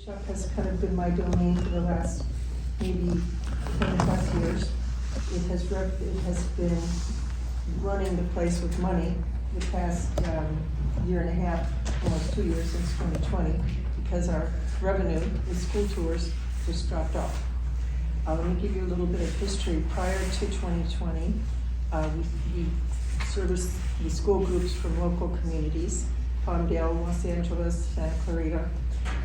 Shop has kind of been my domain for the last maybe 10 plus years. It has been running the place with money the past year and a half, almost 2 years since 2020, because our revenue with school tours just dropped off. Let me give you a little bit of history. Prior to 2020, we serviced the school groups from local communities, Palmdale, Los Angeles, Santa Clarita,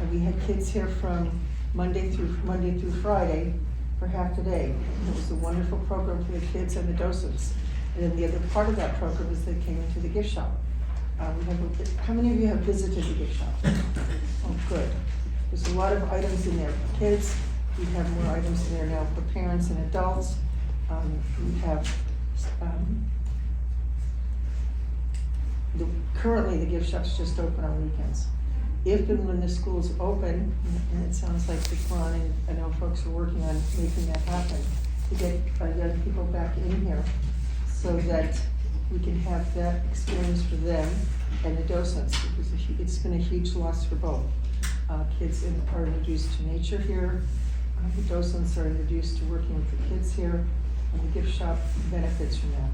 and we had kids here from Monday through Friday for half the day. It was a wonderful program for the kids and the docents. And then the other part of that program is they came into the gift shop. How many of you have visited the gift shop? Oh, good. There's a lot of items in there for kids. We have more items in there now for parents and adults. We have currently the gift shop's just open on weekends. If and when the school's open, and it sounds like Ron and I know folks are working on making that happen, to get young people back in here so that we can have that experience for them and the docents, because it's been a huge loss for both. Kids are introduced to nature here, the docents are introduced to working with the kids here, and the gift shop benefits from that.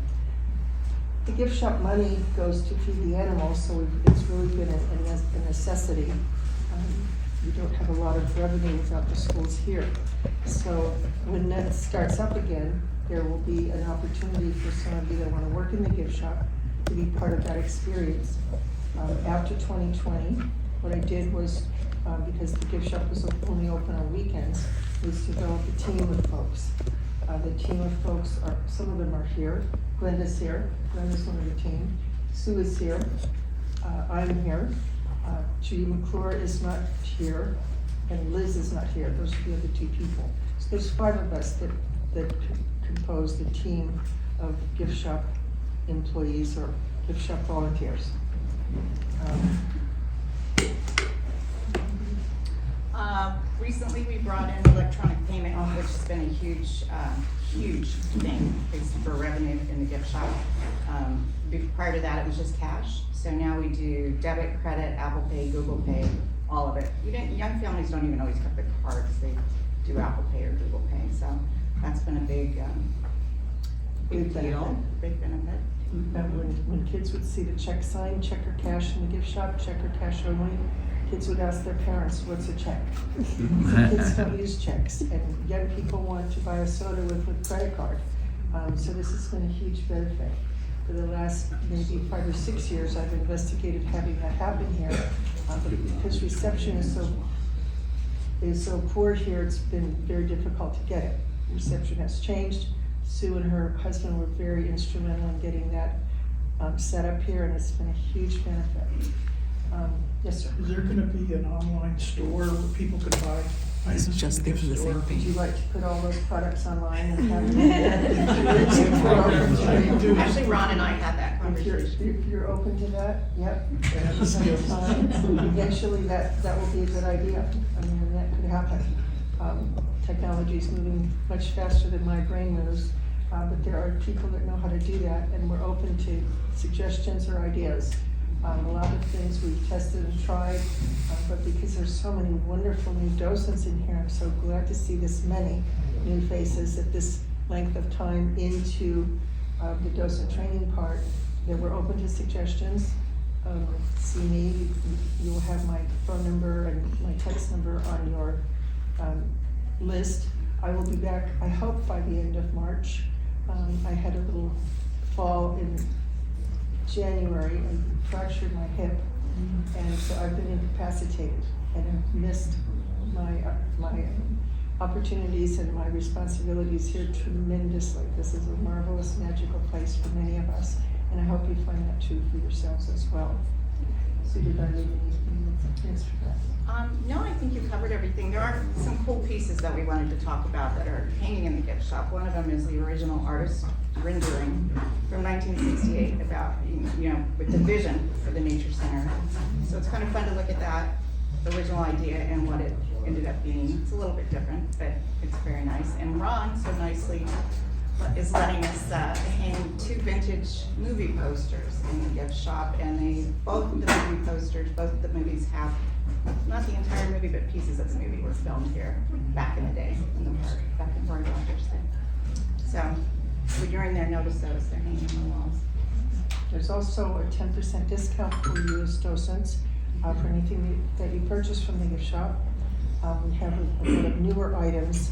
The gift shop money goes to feed the animals, so it's really been a necessity. We don't have a lot of revenue without the schools here. So when that starts up again, there will be an opportunity for some of you that want to work in the gift shop to be part of that experience. After 2020, what I did was, because the gift shop was only open on weekends, was develop a team of folks. The team of folks are, some of them are here. Glenda's here. Glenda's one of the team. Sue is here. I'm here. Judy McClure is not here, and Liz is not here. Those are the other two people. So there's 5 of us that compose the team of gift shop employees or gift shop volunteers. Recently we brought in electronic payment, which has been a huge thing for revenue in the gift shop. Prior to that, it was just cash. So now we do debit, credit, Apple Pay, Google Pay, all of it. Young families don't even always have the cards. They do Apple Pay or Google Pay. So that's been a big deal, big benefit. When kids would see the check sign, check or cash in the gift shop, check or cash only, kids would ask their parents, what's a check? So kids don't use checks, and young people want to buy a soda with credit card. So this has been a huge benefit. For the last maybe 5 or 6 years, I've investigated having that happen here, but because reception is so poor here, it's been very difficult to get it. Reception has changed. Sue and her husband were very instrumental in getting that set up here, and it's been a huge benefit. Yes, sir. Is there gonna be an online store where people could buy items? was just thinking the same thing. Would you like to put all those products online and have them? Actually, Ron and I had that conversation. If you're open to that, yep. Eventually, that will be a good idea. I mean, that could happen. Technology is moving much faster than my brain moves, but there are people that know how to do that, and we're open to suggestions or ideas. A lot of things we've tested and tried, but because there's so many wonderful new docents in here, I'm so glad to see this many new faces at this length of time into the docent training part, that we're open to suggestions. See me, you'll have my phone number and my text number on your list. I will be back, I hope, by the end of March. I had a little fall in January and fractured my hip, and so I've been incapacitated and have missed my opportunities and my responsibilities here tremendously. This is a marvelous, magical place for many of us, and I hope you find that true for yourselves as well. So did I leave anything? Thanks for that. No, I think you covered everything. There are some cool pieces that we wanted to talk about that are hanging in the gift shop. One of them is the original artist rendering from 1968 about, with the vision for the Nature Center. So it's kind of fun to look at that original idea and what it ended up being. It's a little bit different, but it's very nice. And Ron so nicely is letting us hang 2 vintage movie posters in the gift shop, and both of the movie posters, both of the movies have, not the entire movie, but pieces of the movie were filmed here back in the day, in the park, back in Roy Rogers' day. So, when you're in there, notice those, they're hanging on the walls. There's also a 10% discount for you as docents for anything that you purchase from the gift shop. We have a lot of newer items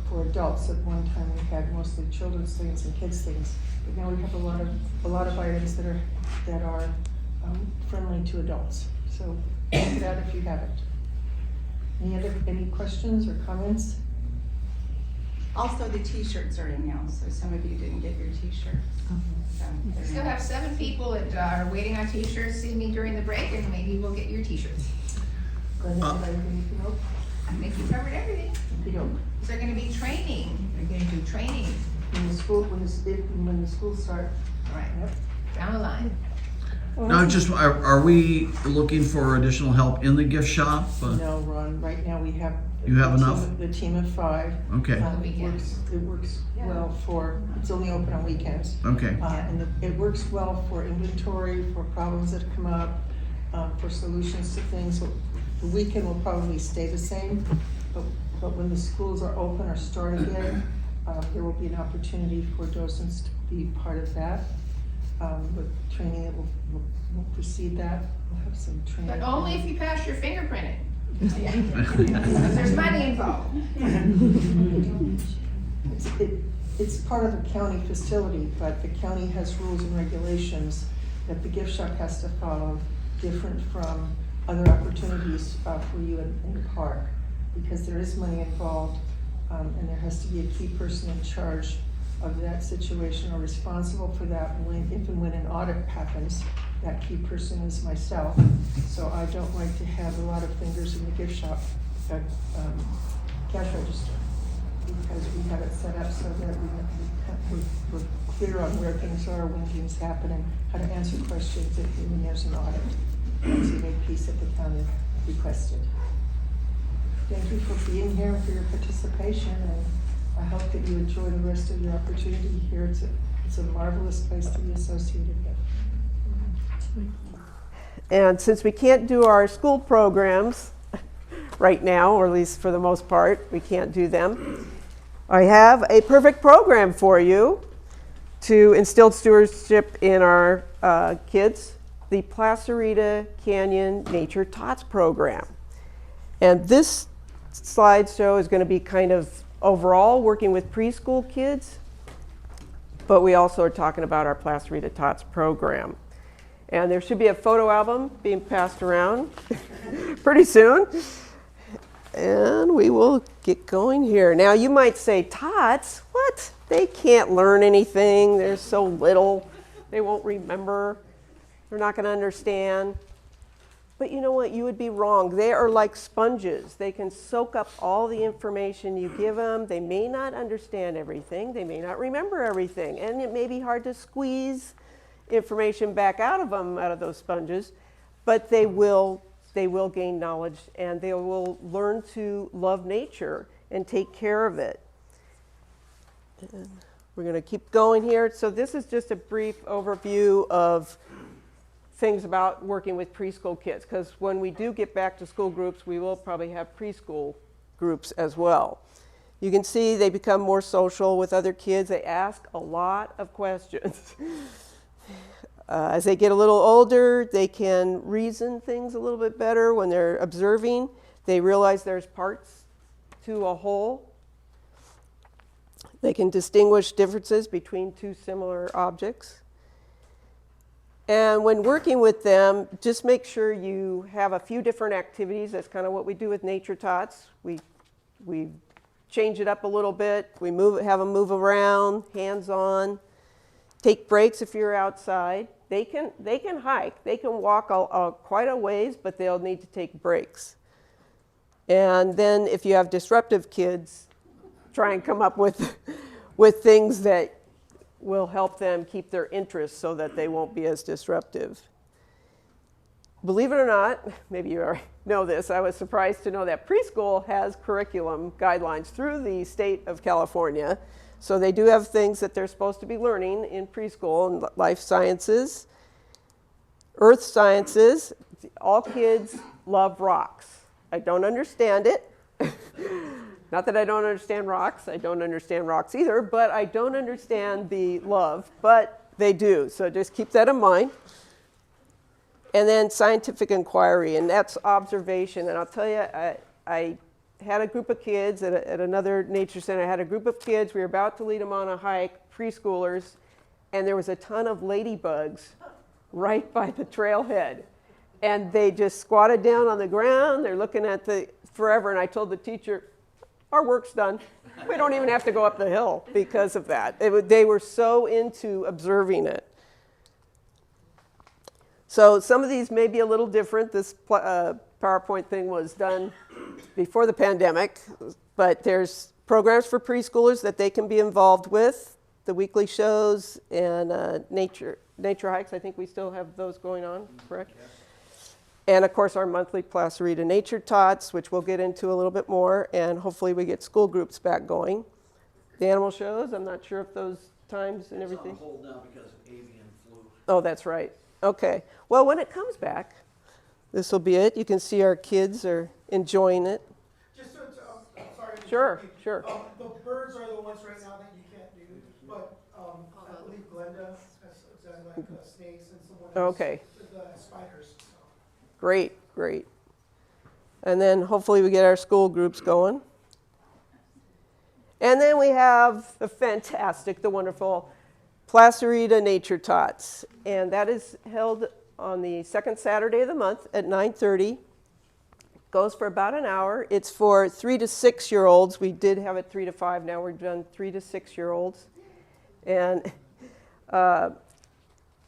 for adults. At one time we had mostly children's things and kids things, but now we have a lot of items that are friendly to adults. So check it out if you haven't. Any questions or comments? Also, the t-shirts are in now, so some of you didn't get your t-shirts. So We they're still now- have 7 people that are waiting on t-shirts, see me during the break, and maybe we'll get your t-shirts. Glenda, did I leave anything else? I think you covered everything. Okey-doke. Is there gonna be training? They're gonna do training. When the schools start. All right, Yep. down the line. Now, just, are we looking for additional help in the gift shop? No, Ron, right now we have. You have the enough? team- The team of 5. Okay, It works well it's only open on weekends. okay. And it works well for inventory, for problems that come up, for solutions to things. So the weekend will probably stay the same, but when the schools are open or start again, there will be an opportunity for docents to be part of that. With training that will precede that, we'll have some training. But only if you pass your fingerprinting. Because there's money involved. It's part of a county facility, but the county has rules and regulations that the gift shop has to follow, different from other opportunities for you in the park, because there is money involved, and there has to be a key person in charge of that situation or responsible for that if and when an audit happens. That key person is myself, so I don't like to have a lot of fingers in the gift shop cash register, because we have it set up so that we're clear on where things are, when things happen, and how to answer questions when there's an audit. That's a big piece that the county requested. Thank you for being here and for your participation, and I hope that you enjoy the rest of your opportunity here. It's a marvelous place to be associated with. And since we can't do our school programs right now, or at least for the most part, we can't do them, I have a perfect program for you to instill stewardship in our kids, the Placerita Canyon Nature Tots program. And this slideshow is going to be kind of overall working with preschool kids, but we also are talking about our Placerita Tots program. And there should be a photo album being passed around pretty soon. And we will get going here. Now you might say, tots? What? They can't learn anything. They're so little. They won't remember. They're not going to understand. But you know what? You would be wrong. They are like sponges. They can soak up all the information you give them. They may not understand everything. They may not remember everything. And it may be hard to squeeze information back out of them, out of those sponges, but they will gain knowledge, and they will learn to love nature and take care of it. And we're going to keep going here. So this is just a brief overview of things about working with preschool kids, because when we do get back to school groups, we will probably have preschool groups as well. You can see they become more social with other kids. They ask a lot of questions. As they get a little older, they can reason things a little bit better when they're observing. They realize there's parts to a whole. They can distinguish differences between 2 similar objects. And when working with them, just make sure you have a few different activities. That's kind of what we do with Nature Tots. We change it up a little bit. We have them move around, hands-on. Take breaks if you're outside. They can hike. They can walk quite a ways, but they'll need to take breaks. And then if you have disruptive kids, try and come up with things that will help them keep their interest so that they won't be as disruptive. Believe it or not, maybe you already know this, I was surprised to know that preschool has curriculum guidelines through the state of California. So they do have things that they're supposed to be learning in preschool, and life sciences, earth sciences. All kids love rocks. I don't understand it. Not that I don't understand rocks. I don't understand rocks either, but I don't understand the love, but they do. So just keep that in mind. And then scientific inquiry, and that's observation. And I'll tell you, I had a group of kids at another nature center. I had a group of kids. We were about to lead them on a hike, preschoolers, and there was a ton of ladybugs right by the trailhead. And they just squatted down on the ground. They're looking at the forever. And I told the teacher, our work's done. We don't even have to go up the hill because of that. They were so into observing it. So some of these may be a little different. This PowerPoint thing was done before the pandemic, but there's programs for preschoolers that they can be involved with, the weekly shows and nature hikes. I think we still have those going on, correct? Yes. And of course our monthly Placerita Nature Tots, which we'll get into a little bit more, and hopefully we get school groups back going. The animal shows, I'm not sure if those times and everything. It's on hold now because of avian flu. Oh, that's right. Okay. Well, when it comes back, this will be it. You can see our kids are enjoying it. Just so it's, I'm sorry. to Sure, interrupt you. sure. The birds are the ones right now that you can't do, but I believe Glenda has done like snakes and someone else. Okay. The spiders. So. Great, great. And then hopefully we get our school groups going. And then we have the fantastic, the wonderful Placerita Nature Tots. And that is held on the second Saturday of the month at 9:30. Goes for about an hour. It's for 3 to 6 year olds. We did have it 3 to 5. Now we've done 3 to 6 year olds. And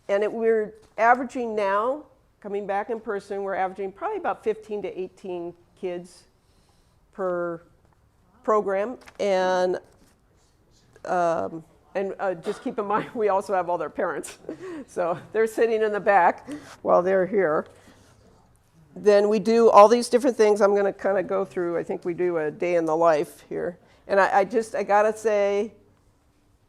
we're averaging now, coming back in person, we're averaging probably about 15 to 18 kids per program. And just keep in mind, we also have all their parents. So they're sitting in the back while they're here. Then we do all these different things. I'm going to kind of go through. I think we do a day in the life here. And I got to say,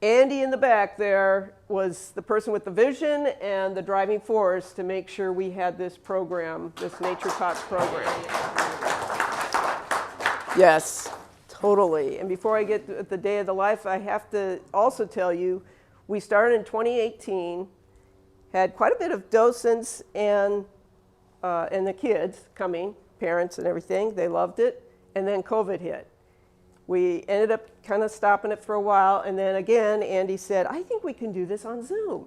Andy in the back there was the person with the vision and the driving force to make sure we had this program, this Nature Tots program. Yes, totally. And before I get to the day of the life, I have to also tell you, we started in 2018, had quite a bit of docents and the kids coming, parents and everything. They loved it. And then COVID hit. We ended up kind of stopping it for a while. And then again, Andy said, I think we can do this on Zoom.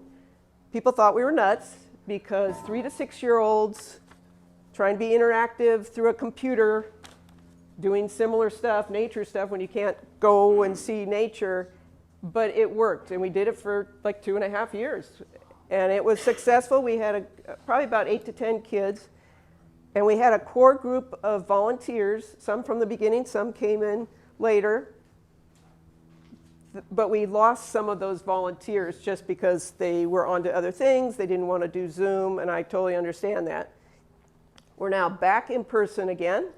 People thought we were nuts because 3 to 6 year olds trying to be interactive through a computer, doing similar stuff, nature stuff, when you can't go and see nature. But it worked. And we did it for like 2.5 years. And it was successful. We had probably about 8 to 10 kids. And we had a core group of volunteers, some from the beginning, some came in later. But we lost some of those volunteers just because they were onto other things. They didn't want to do Zoom, and I totally understand that. We're now back in person again.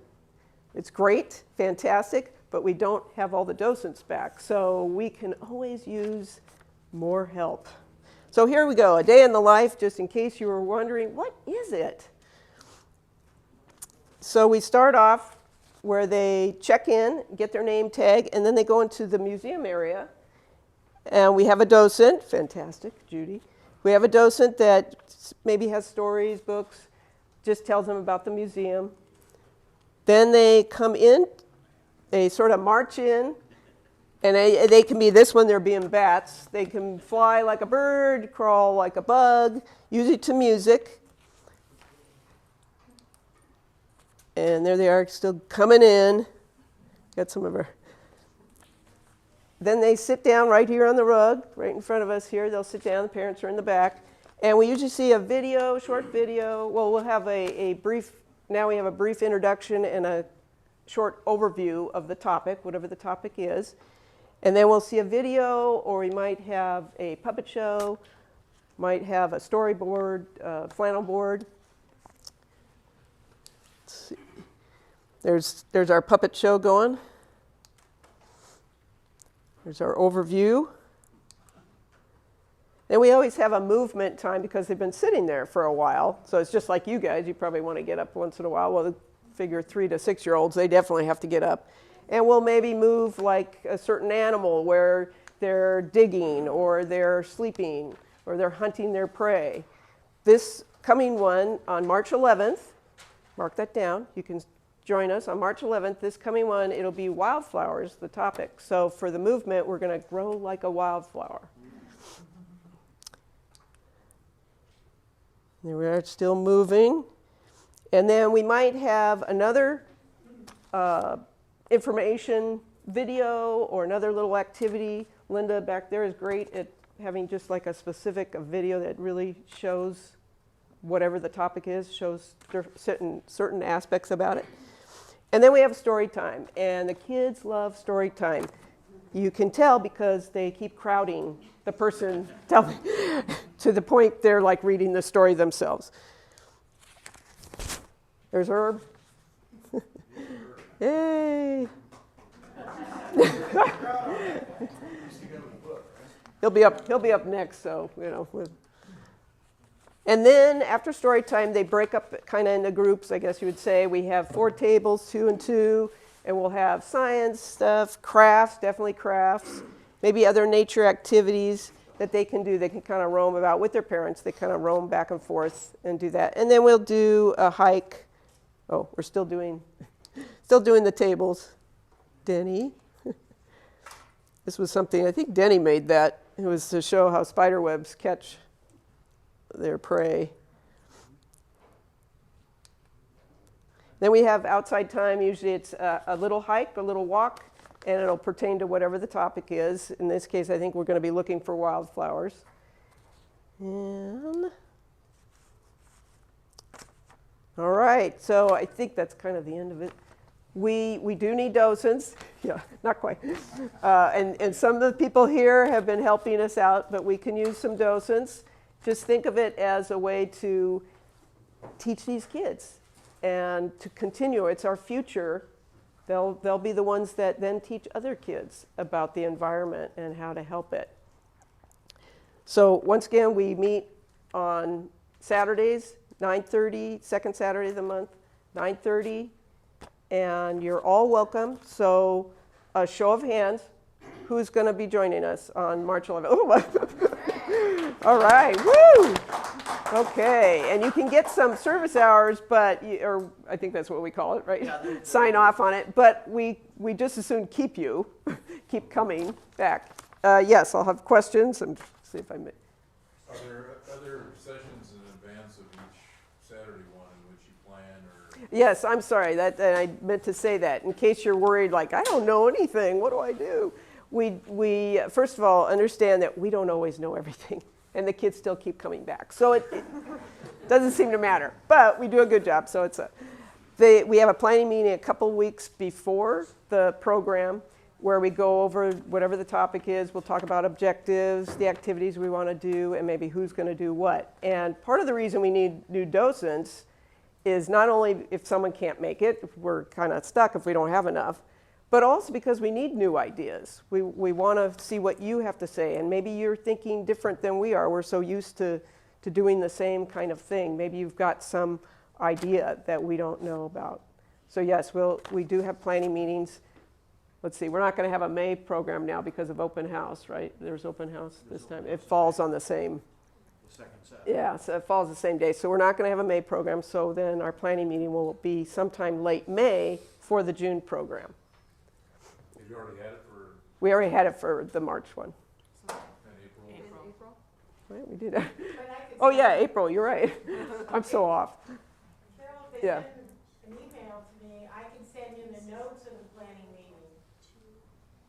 It's great, fantastic, but we don't have all the docents back. So we can always use more help. So here we go, a day in the life, just in case you were wondering, what is it? So we start off where they check in, get their name tag, and then they go into the museum area. And we have a docent, fantastic, Judy. We have a docent that maybe has stories, books, just tells them about the museum. Then they come in, they sort of march in, and they can be, this one they're being bats. They can fly like a bird, crawl like a bug, usually to music. And there they are, still coming in. Got some of her. Then they sit down right here on the rug, right in front of us here. They'll sit down, the parents are in the back. And we usually see a video, short video. Well, we'll have a brief, now we have a brief introduction and a short overview of the topic, whatever the topic is. And then we'll see a video, or we might have a puppet show, might have a storyboard, flannel board. Let's see. There's our puppet show going. There's our overview. Then we always have a movement time because they've been sitting there for a while. So it's just like you guys. You probably want to get up once in a while. Well, figure 3 to 6 year olds, they definitely have to get up. And we'll maybe move like a certain animal where they're digging or they're sleeping or they're hunting their prey. This coming one on March 11th, mark that down. You can join us on March 11th. This coming one, it'll be wildflowers, the topic. So for the movement, we're going to grow like a wildflower. There we are, still moving. And then we might have another information video or another little activity. Linda back there is great at having just like a specific video that really shows whatever the topic is, shows certain aspects about it. And then we have story time, and the kids love story time. You can tell because they keep crowding the person telling to the point they're like reading the story themselves. There's Herb. Yay! He'll be up next, so you know. And then after story time, they break up kind of into groups, I guess you would say. We have 4 tables, 2 and 2, and we'll have science stuff, crafts, definitely crafts, maybe other nature activities that they can do. They can kind of roam about with their parents. They kind of roam back and forth and do that. And then we'll do a hike. Oh, we're still doing the tables. Denny. This was something, I think Denny made that. It was to show how spider webs catch their prey. Then we have outside time. Usually it's a little hike, a little walk, and it'll pertain to whatever the topic is. In this case, I think we're going to be looking for wildflowers. And all right, so I think that's kind of the end of it. We do need docents. Yeah, not quite. And some of the people here have been helping us out, but we can use some docents. Just think of it as a way to teach these kids and to continue. It's our future. They'll be the ones that then teach other kids about the environment and how to help it. So once again, we meet on Saturdays, 9:30, second Saturday of the month, 9:30. And you're all welcome. So a show of hands, who's going to be joining us on March 11th? Oh, all right, woo! Okay, and you can get some service hours, but or I think that's what we call it, right? Yeah, sign off on it. But we just as soon keep you, keep coming back. Yes, I'll have questions and see if I may. Are there other sessions in advance of each Saturday one in which you plan or? Yes, I'm sorry. I meant to say that in case you're worried, like, I don't know anything. What do I do? We first of all understand that we don't always know everything, and the kids still keep coming back. So it doesn't seem to matter, but we do a good job. So we have a planning meeting a couple weeks before the program where we go over whatever the topic is. We'll talk about objectives, the activities we want to do, and maybe who's going to do what. And part of the reason we need new docents is not only if someone can't make it, if we're kind of stuck if we don't have enough, but also because we need new ideas. We want to see what you have to say, and maybe you're thinking different than we are. We're so used to doing the same kind of thing. Maybe you've got some idea that we don't know about. So yes, we do have planning meetings. Let's see, we're not going to have a May program now because of open house, right? There's open house this time. It falls on the same. Second Saturday. Yeah, so it falls the same day. So we're not going to have a May program. So then our planning meeting will be sometime late May for the June program. Have you already had it for We already had it for the March one. in April? Right, we did. Oh yeah, April. You're right. I'm so off. Carol, if they Yeah. send an email to me, I can send you the notes of the planning meeting.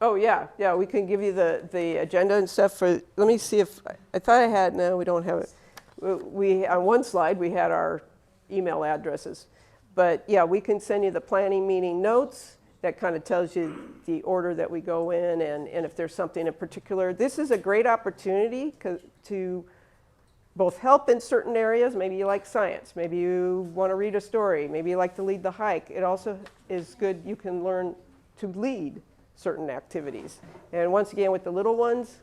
Oh yeah. We can give you the agenda and stuff for. Let me see if I thought I had. No, we don't have it. We on one slide we had our email addresses, but yeah, we can send you the planning meeting notes. That kind of tells you the order that we go in and if there's something in particular. This is a great opportunity to both help in certain areas. Maybe you like science. Maybe you want to read a story. Maybe you like to lead the hike. It also is good. You can learn to lead certain activities. And once again, with the little ones,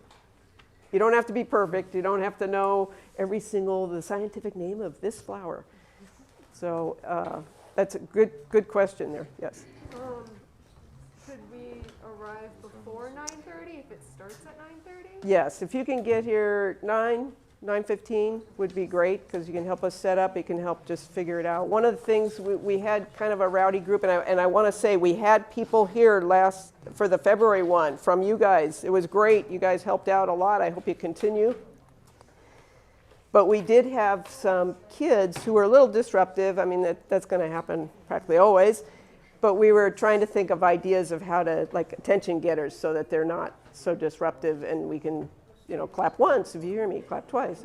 you don't have to be perfect. You don't have to know the scientific name of this flower. So that's a good question there, yes. Could we arrive before 9:30 if it starts at 9:30? Yes, if you can get here 9:15 would be great, because you can help us set up, you can help just figure it out. One of the things, we had kind of a rowdy group, and I want to say, we had people here for the February one from you guys. It was great, you guys helped out a lot, I hope you continue. But we did have some kids who were a little disruptive. I mean, that's going to happen practically always. But we were trying to think of ideas of how to, like, attention getters, so that they're not so disruptive, and we can, clap once if you hear me, clap twice,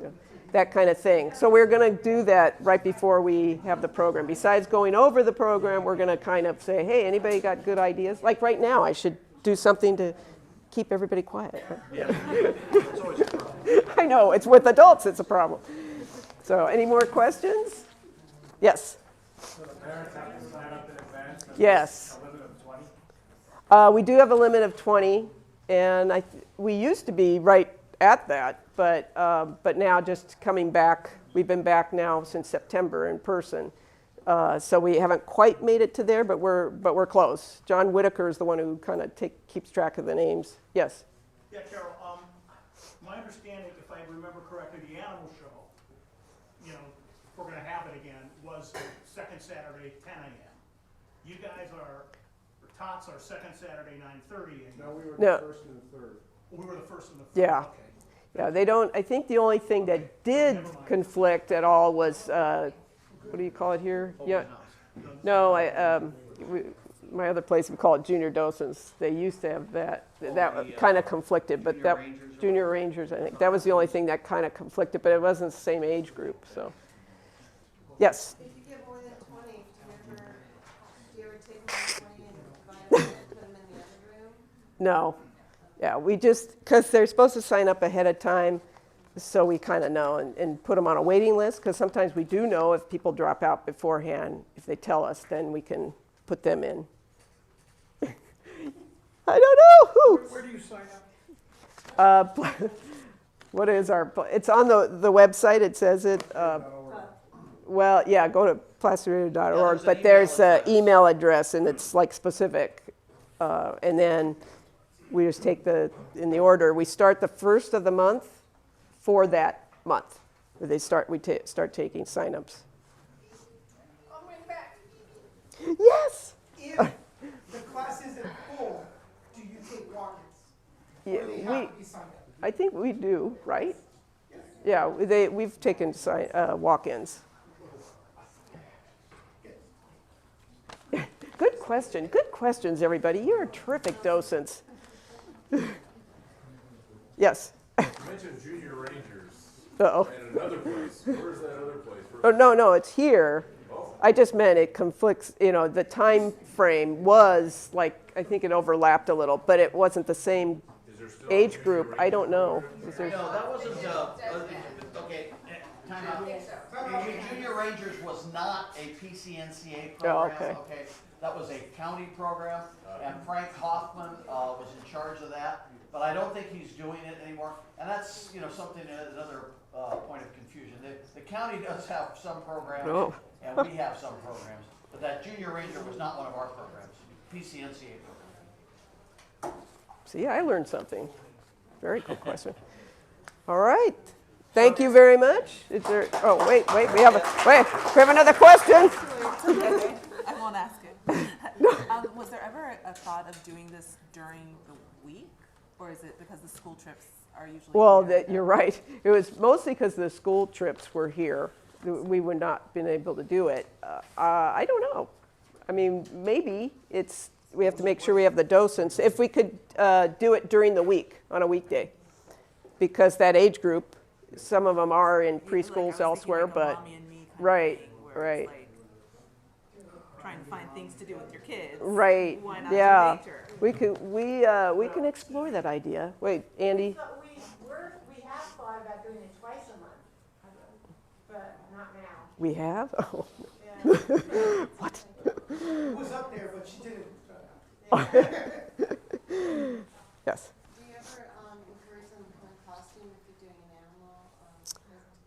that kind of thing. So we're going to do that right before we have the program. Besides going over the program, we're going to kind of say, hey, anybody got good ideas? Like right now, I should do something to keep everybody quiet. Yeah, it's always a problem. I know, it's with adults, it's a problem. So any more questions? Yes. So the parents have to sign up in advance? Yes. A limit of 20? We do have a limit of 20, and we used to be right at that, but now just coming back, we've been back now since September in person. So we haven't quite made it to there, but we're close. John Whitaker is the one who kind of keeps track of the names. Yes. Yeah, Carol, my understanding, if I remember correctly, the animal show, if we're gonna have it again, was second Saturday, 10 a.m. You guys tots are second Saturday, 9:30. No, we were No. the first and the third. We were the first and the third. Yeah. Okay. Yeah, they don't, I think the only thing that did conflict at all was, what do you call it here? Yeah. No, my other place, we call it Junior Docents. They used to have that. That kind of conflicted, but that Junior Rangers, I think that was the only thing that kind of conflicted, but it wasn't the same age group. So, yes. If you get more than 20, do you ever take more than 20 and divide them and put them in the other room? No. Yeah, we just, because they're supposed to sign up ahead of time, so we kind of know and put them on a waiting list, because sometimes we do know if people drop out beforehand. If they tell us, then we can put them in. I don't know who. Where do you sign up? What is it's on the website, it says it. Well, yeah, go to placerradio.org, but there's an email address, and it's like specific. And then we just take in the order. We start the first of the month for that month. We start taking signups. I'll bring back. Yes. If the class isn't full, do you take walk-ins? Yeah, Or they have to be signed up? I think we do, right? Yeah, we've taken walk-ins. Good question. Good questions, everybody. You're terrific docents. Yes. You mentioned Junior Rangers. Uh-oh. And another place. Where's that other place? Oh, no, it's here. I just meant it conflicts, the time frame was like, I think it overlapped a little, but it wasn't the same Is there still a age Junior group. I don't know. Ranger Is there- No, that wasn't, okay, time out. Junior Rangers was not a PCNCA program. okay. That was a county program, and Frank Hoffman was in charge of that, but I don't think he's doing it anymore. And that's, something, another point of confusion. The county does have some programs, Oh. and we have some programs, but that Junior Ranger was not one of our programs, PCNCA program. See, I learned something. Very good question. All right. Thank you very much. Is there, wait, we have another question. I won't ask it. Was there ever a thought of doing this during the week, or is it because the school trips are usually? Well, here? you're right. It was mostly because the school trips were here. We would not been able to do it. I don't know. I mean, maybe we have to make sure we have the docents. If we could do it during the week, on a weekday, because that age group, some of them are in Maybe, like, I preschools was elsewhere, thinking, like, a but mommy and me kind of right, thing, where right. it's like trying to find things to do with your kids. right, Why not yeah. do nature? We can explore that idea. Wait, Andy. But we have thought about doing it twice a month, but not now. We have? Oh. Yeah. What? It was up there, but she didn't. Yes. Do you ever encourage them to come in costume if you're doing an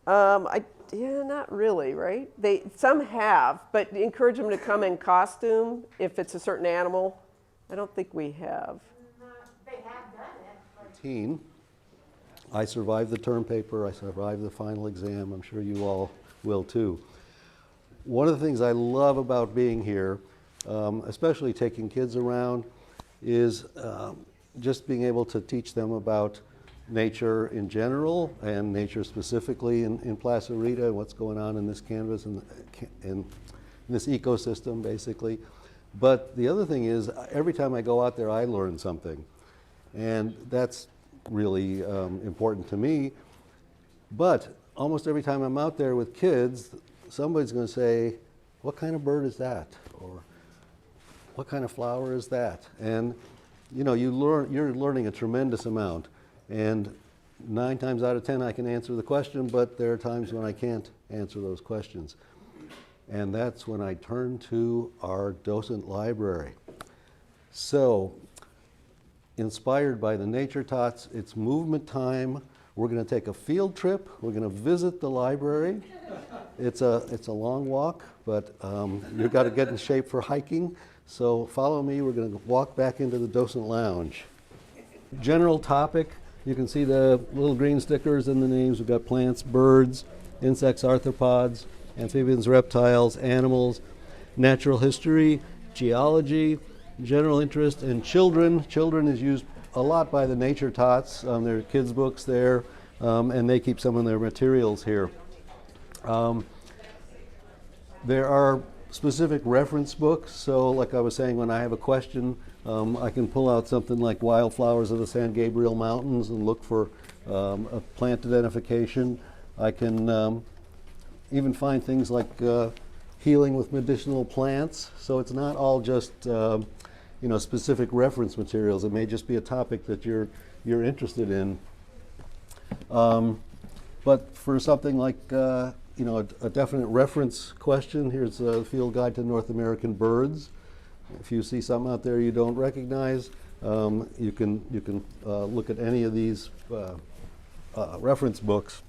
animal? Yeah, not really, right? Some have, but encourage them to come in costume if it's a certain animal. I don't think we have. I survived the term paper, I survived the final exam, I'm sure you all will too. One of the things I love about being here, especially taking kids around, is just being able to teach them about nature in general and nature specifically in Plaza Rita and what's going on in this canvas and in this ecosystem basically. But the other thing is every time I go out there I learn something, and that's really important to me. But almost every time I'm out there with kids, somebody's going to say, what kind of bird is that? Or what kind of flower is that? And you know, you're learning a tremendous amount. And 9 times out of 10 I can answer the question, but there are times when I can't answer those questions. And that's when I turn to our Docent library. So, inspired by the Nature Tots, it's movement time. We're going to take a field trip. We're going to visit the library. It's a long walk, but you've got to get in shape for hiking. So follow me. We're going to walk back into the Docent Lounge. General topic. You can see the little green stickers and the names. We've got plants, birds, insects, arthropods, amphibians, reptiles, animals, natural history, geology, general interest, and children. Children is used a lot by the Nature Tots. There are kids' books there, and they keep some of their materials here. There are specific reference books. So like I was saying, when I have a question, I can pull out something like Wildflowers of the San Gabriel Mountains and look for a plant identification. I can even find things like healing with medicinal plants. So it's not all just you know, specific reference materials. It may just be a topic that you're interested in. But for something like you know, a definite reference question, here's a Field Guide to North American Birds. If you see something out there you don't recognize, you can look at any of these reference books.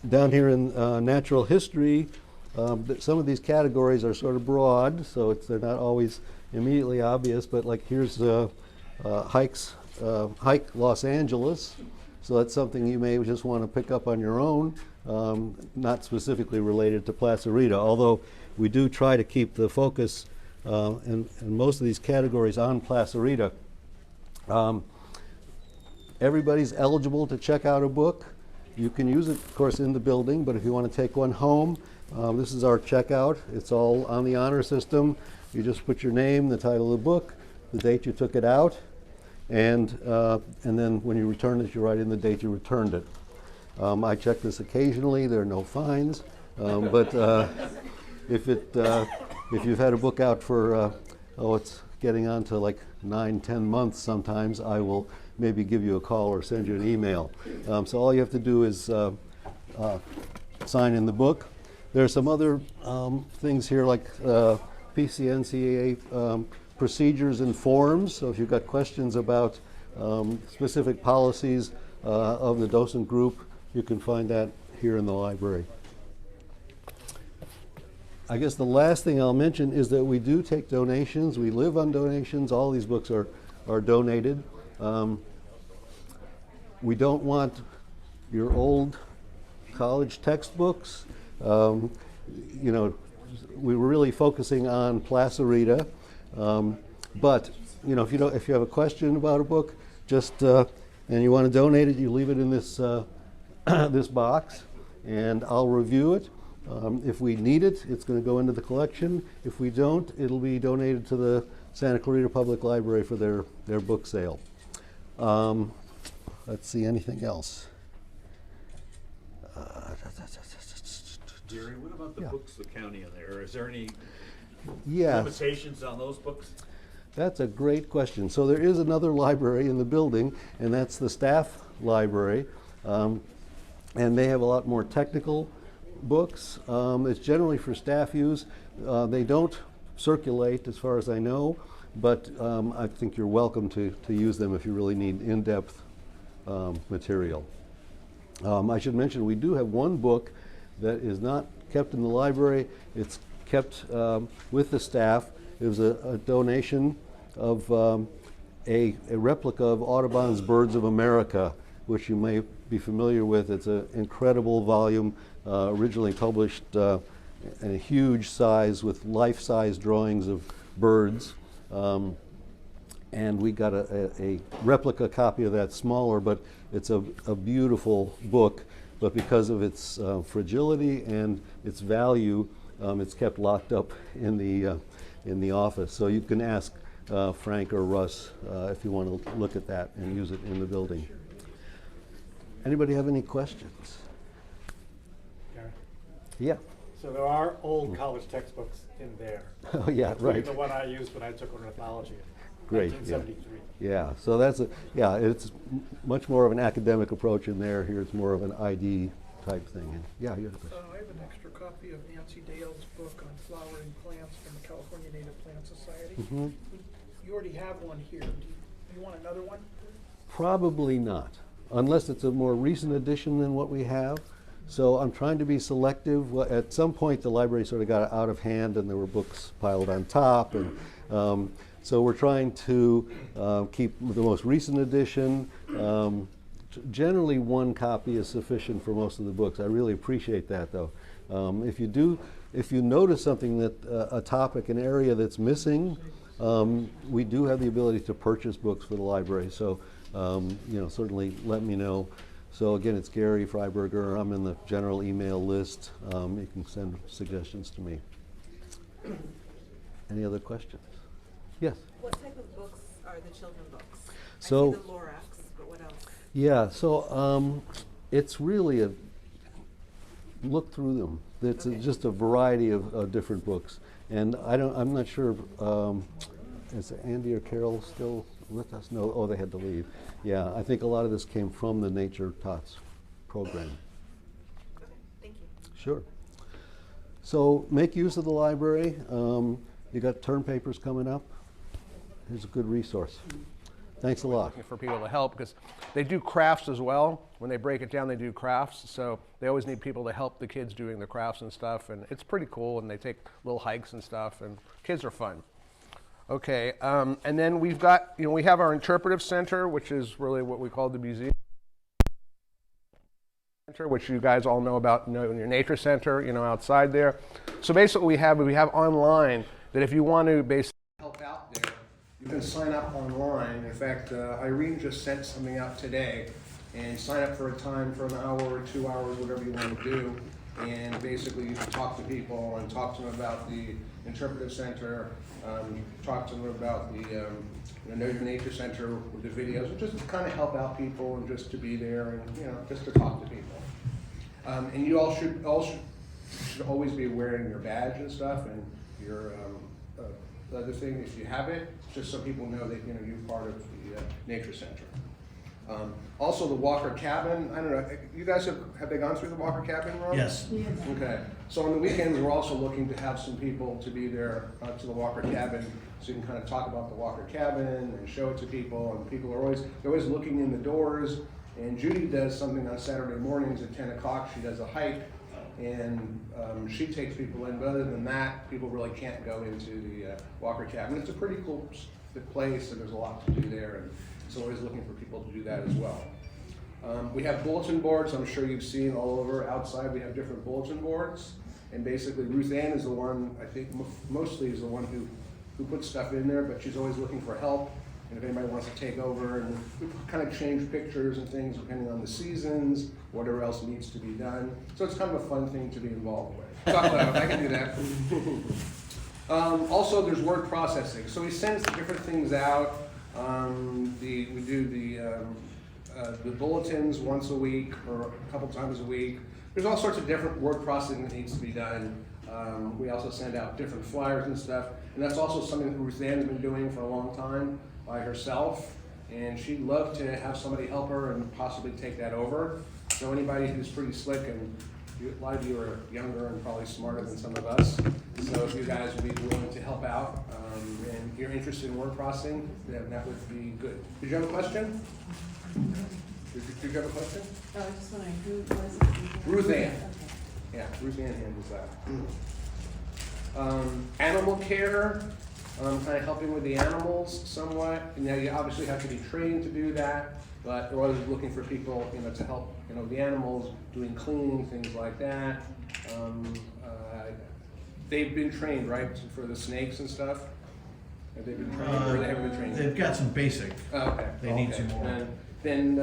Down here in natural history, some of these categories are sort of broad, so they're not always immediately obvious, but like here's Hike Los Angeles. So that's something you may just want to pick up on your own, not specifically related to Plaza Rita, although we do try to keep the focus in most of these categories on Plaza Rita. Everybody's eligible to check out a book. You can use it, of course, in the building, but if you want to take one home, this is our checkout. It's all on the honor system. You just put your name, the title of the book, the date you took it out, and then when you return it, you write in the date you returned it. I check this occasionally. There are no fines, but if you've had a book out for it's getting on to like 9-10 months sometimes, I will maybe give you a call or send you an email. So all you have to do is sign in the book. There are some other things here like PCNCAA procedures and forms. So if you've got questions about specific policies of the Docent group, you can find that here in the library. I guess the last thing I'll mention is that we do take donations. We live on donations. All these books are donated. We don't want your old college textbooks. You know, we were really focusing on Plaza Rita. But you know, if you have a question about a book, just and you want to donate it, you leave it in this this box, and I'll review it. If we need it, it's going to go into the collection. If we don't, it'll be donated to the Santa Clarita Public Library for their book sale. Let's see, anything else? Jerry, what about the books the county in there? Is there any Yeah. limitations on those books? That's a great question. So there is another library in the building, and that's the staff library. And they have a lot more technical books. It's generally for staff use. They don't circulate, as far as I know, but I think you're welcome to use them if you really need in-depth material. I should mention we do have one book that is not kept in the library. It's kept with the staff. It was a donation of a replica of Audubon's Birds of America, which you may be familiar with. It's an incredible volume, originally published in a huge size with life-size drawings of birds. And we got a replica copy of that, smaller, but it's a beautiful book. But because of its fragility and its value, it's kept locked up in the office. So you can ask Frank or Russ if you want to look at that and use it in the building. Anybody have any questions? Gary? Yeah. So there are old college textbooks in there. Oh yeah, including right. The one I used when I took ornithology in Great. 1973. Yeah. So that's it's much more of an academic approach in there. Here it's more of an ID type thing. And yeah, you have a question. I have an extra copy of Nancy Dale's book on flowering plants from the California Native Plant Society. Mm-hmm. You already have one here. Do you want another one? Probably not, unless it's a more recent edition than what we have. So I'm trying to be selective. Well, at some point, the library sort of got out of hand, and there were books piled on top, and so we're trying to keep the most recent edition. Generally, one copy is sufficient for most of the books. I really appreciate that, though. If you notice something that a topic, an area that's missing, we do have the ability to purchase books for the library. So, certainly let me know. So again, it's Gary Freiberger. I'm in the general email list. You can send suggestions to me. Any other questions? Yes. What type of books are the children books? So, I see the Lorax, but what else? Yeah, so it's really look through them. It's just a variety of different books, and I'm not sure. Is Andy or Carol still with us? No. Oh, they had to leave. Yeah, I think a lot of this came from the Nature Tots program. Okay, thank you. Sure. So make use of the library. You got term papers coming up. Here's a good resource. Thanks a lot. Looking for people to help because they do crafts as well. When they break it down, they do crafts. So they always need people to help the kids doing the crafts and stuff. And it's pretty cool. And they take little hikes and stuff. And kids are fun. Okay. And then we've got, we have our interpretive center, which is really what we call the museum center, which you guys all know about in your nature center, outside there. So basically we have online that if you want to basically help out there, you can sign up online. In fact, Irene just sent something out today, and sign up for a time for an hour or 2 hours, whatever you want to do. And basically you can talk to people and talk to them about the interpretive center, talk to them about the Know Your Nature Center with the videos, and just to kind of help out people and just to be there and just to talk to people. And you all should always be wearing your badge and stuff, and your the other thing, if you have it, just so people know that you're part of the Nature Center. Also, the Walker Cabin. I don't know. You guys have they gone through the Walker Cabin, Ron? Yes. Okay. So on the weekends, we're also looking to have some people to be there to the Walker Cabin, so you can kind of talk about the Walker Cabin and show it to people. And people are always looking in the doors. And Judy does something on Saturday mornings at 10 o'clock. She does a hike, and she takes people in. But other than that, people really can't go into the Walker Cabin. It's a pretty cool place, and there's a lot to do there. And so always looking for people to do that as well. We have bulletin boards. I'm sure you've seen all over outside. We have different bulletin boards. And basically, Ruth Ann is the one, I think mostly is the one who puts stuff in there, but she's always looking for help. And if anybody wants to take over, and we kind of change pictures and things depending on the seasons, whatever else needs to be done. So it's kind of a fun thing to be involved with. Talk loud, I can do that. Also, there's word processing. So we send different things out. We do the bulletins once a week or a couple times a week. There's all sorts of different word processing that needs to be done. We also send out different flyers and stuff. And that's also something that Ruth Ann has been doing for a long time by herself, and she'd love to have somebody help her and possibly take that over. So anybody who's pretty slick and a lot of you are younger and probably smarter than some of us. So if you guys would be willing to help out, and if you're interested in word processing, then that would be good. Did you have a question? Did you have a question? Oh, I was just wondering, who was it? Ruth Ann. Okay. Yeah, Ruth Ann handles that. Animal care, kind of helping with the animals somewhat. Now, you obviously have to be trained to do that, but we're always looking for people, to help, the animals, doing cleaning, things like that. They've been trained, right, for the snakes and stuff? Have they been trained, or they haven't been trained? They've got some basic. Okay. They need some more. Then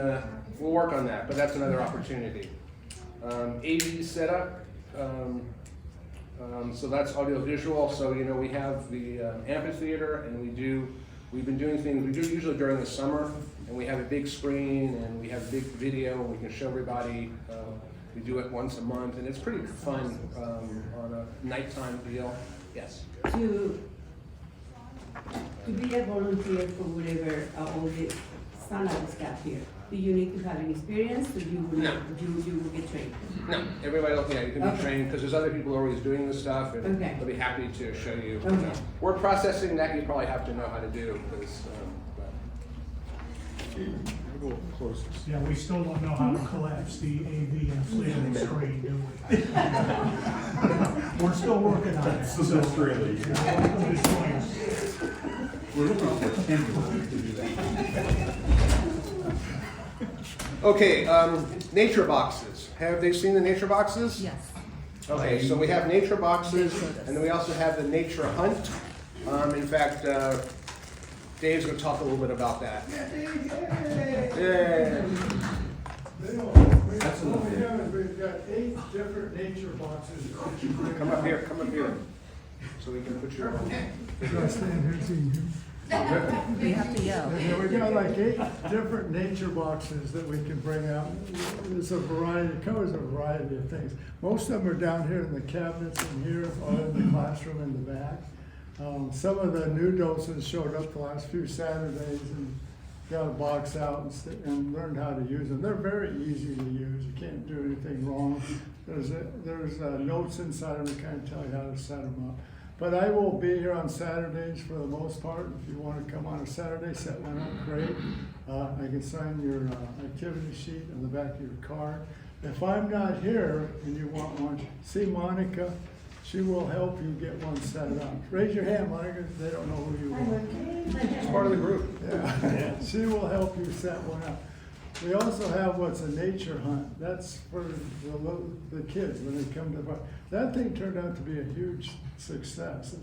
we'll work on that, but that's another opportunity. AV setup, so that's audio visual. So we have the amphitheater, and we've been doing things. We do usually during the summer, and we have a big screen, and we have a big video, and we can show everybody. We do it once a month, and it's pretty fun on a nighttime deal. Yes. To be a volunteer for whatever all the standards got here, do you need to have an experience, or you will, you will get trained? No, everybody else, you can be Okay. trained, because there's other people always doing this stuff, and Okay. they'll be happy to show you. Okay. Word processing, that you probably have to know how to do, because, Yeah, we still don't know how to collapse the AV inflatable screen, do we? We're still working on it. This is Australia. We're looking for Kendall to do that. Okay, nature boxes. Have they seen the nature boxes? Yes. Okay, so we have nature boxes, and then we also have the nature hunt. In fact, Dave's gonna talk a little bit about that. Yeah. That's what we have is we've got 8 different nature boxes. Come up here, so we can put your. We have to yell. Yeah, we got like 8 different nature boxes that we can bring out. There's a variety, it covers a variety of things. Most of them are down here in the cabinets in here, or in the classroom in the back. Some of the new docents showed up the last few Saturdays and got a box out and learned how to use them. They're very easy to use. You can't do anything wrong. There's notes inside them that kind of tell you how to set them up. But I will be here on Saturdays for the most part. If you want to come on a Saturday, set one up, great. I can sign your activity sheet on the back of your card. If I'm not here and you want one, see Monica. She will help you get one set up. Raise your hand, Monica. They don't know who you are. It's part of the group. Yeah. She will help you set one up. We also have what's a nature hunt. That's for the kids when they come to the park. That thing turned out to be a huge success.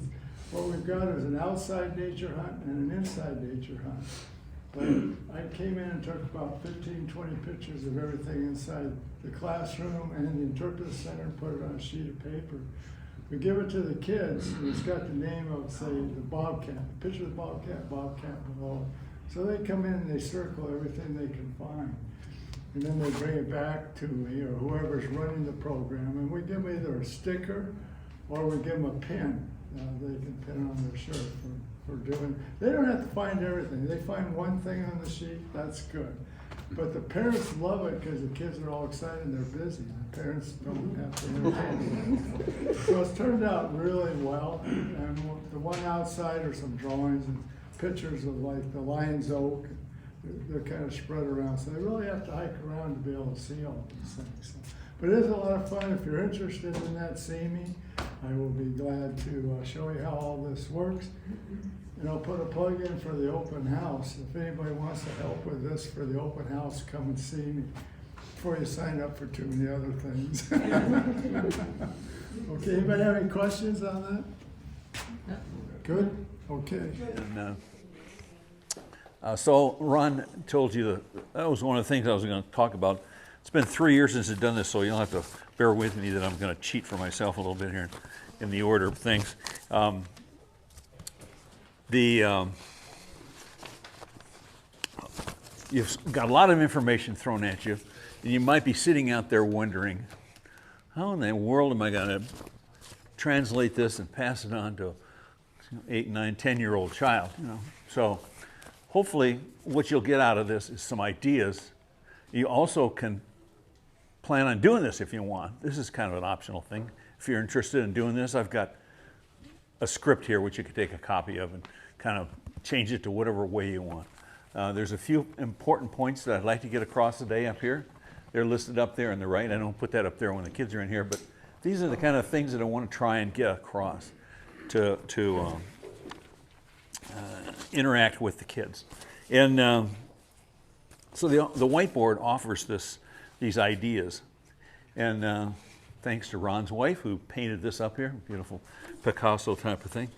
What we've got is an outside nature hunt and an inside nature hunt. But I came in and took about 15, 20 pictures of everything inside the classroom and in the interpretive center and put it on a sheet of paper. We give it to the kids, and it's got the name of, say, the bobcat, the picture of the bobcat below it. So they come in and they circle everything they can find. And then they bring it back to me or whoever's running the program, and we give them either a sticker or we give them a pin. They can pin on their shirt for doing. They don't have to find everything. They find one thing on the sheet, that's good. But the parents love it because the kids are all excited and they're busy. The parents don't have to look. So it's turned out really well. And the one outside are some drawings and pictures of like the Lion's Oak. They're kind of spread around. So they really have to hike around to be able to see all these things. But it is a lot of fun. If you're interested in that, see me. I will be glad to show you how all this works. And I'll put a plug in for the open house. If anybody wants to help with this for the open house, come and see me before you sign up for too many other things. Okay, anybody have any questions on that? No. Good? Okay. And, so Ron told you that was one of the things I was going to talk about. It's been 3 years since I've done this, so you'll have to bear with me that I'm going to cheat for myself a little bit here in the order of things. You've got a lot of information thrown at you, and you might be sitting out there wondering, how in the world am I going to translate this and pass it on to 8, 9, 10-year-old child? So hopefully what you'll get out of this is some ideas. You also can plan on doing this if you want. This is kind of an optional thing. If you're interested in doing this, I've got a script here which you could take a copy of and kind of change it to whatever way you want. There's a few important points that I'd like to get across today up here. They're listed up there on the right. I don't put that up there when the kids are in here, but these are the kind of things that I want to try and get across to interact with the kids. And so the whiteboard offers these ideas. And thanks to Ron's wife, who painted this up here, beautiful Picasso type of thing.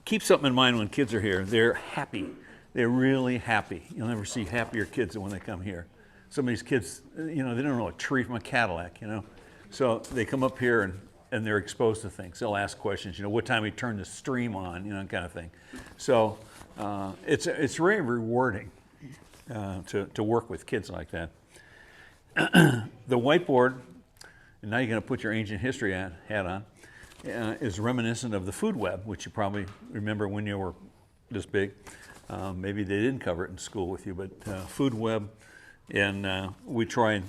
Keep something in mind when kids are here. They're happy. They're really happy. You'll never see happier kids than when they come here. Some of these kids, you know, they don't know a tree from a Cadillac, you know. So they come up here and they're exposed to things. They'll ask questions, you know, what time we turn the stream on, you know, kind of thing. So it's very rewarding to work with kids like that. The whiteboard, and now you're going to put your ancient history hat on, is reminiscent of the food web, which you probably remember when you were this big. Maybe they didn't cover it in school with you, but food web, and we try and